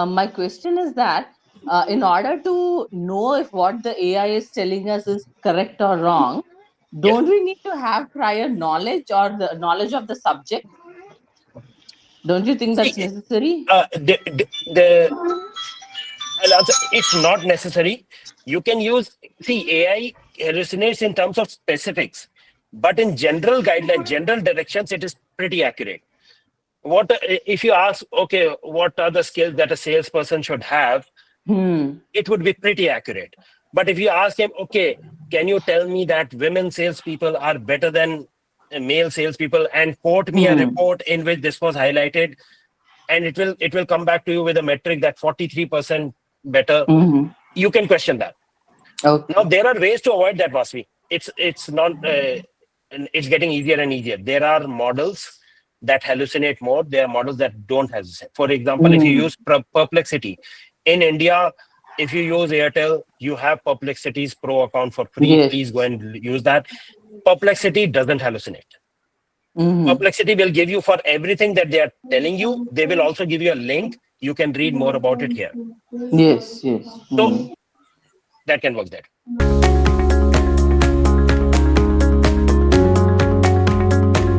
my question is that in order to know if what the AI is telling us is correct or wrong, Yes. don't we need to have prior knowledge or the knowledge of the subject? Don't you think that's See, necessary? I'll answer. It's not necessary. You can use, see, AI hallucinates in terms of specifics, but in general guidelines, general directions, it is pretty accurate. What if you ask, okay, what are the skills that a salesperson should have? Hmm. It would be pretty accurate. But if you ask him, okay, can you tell me that women salespeople are better than male salespeople, and quote me a Hmm. report in which this was highlighted, and it will come back to you with a metric that 43% better. Hmm. You can question that. Now Okay. there are ways to avoid that, Vasvi. It's not and it's getting easier and easier. There are models that hallucinate more. There are models that don't hallucinate. For example, if you Hmm. use Perplexity in India, if you use Airtel, you have Perplexity's Pro account for free. Please go Yes. and use that. Perplexity doesn't hallucinate. Hmm. Perplexity will give you, for everything that they are telling you, they will also give you a link. You can read more about it here. Yes. Yes. So Hmm. that can work there.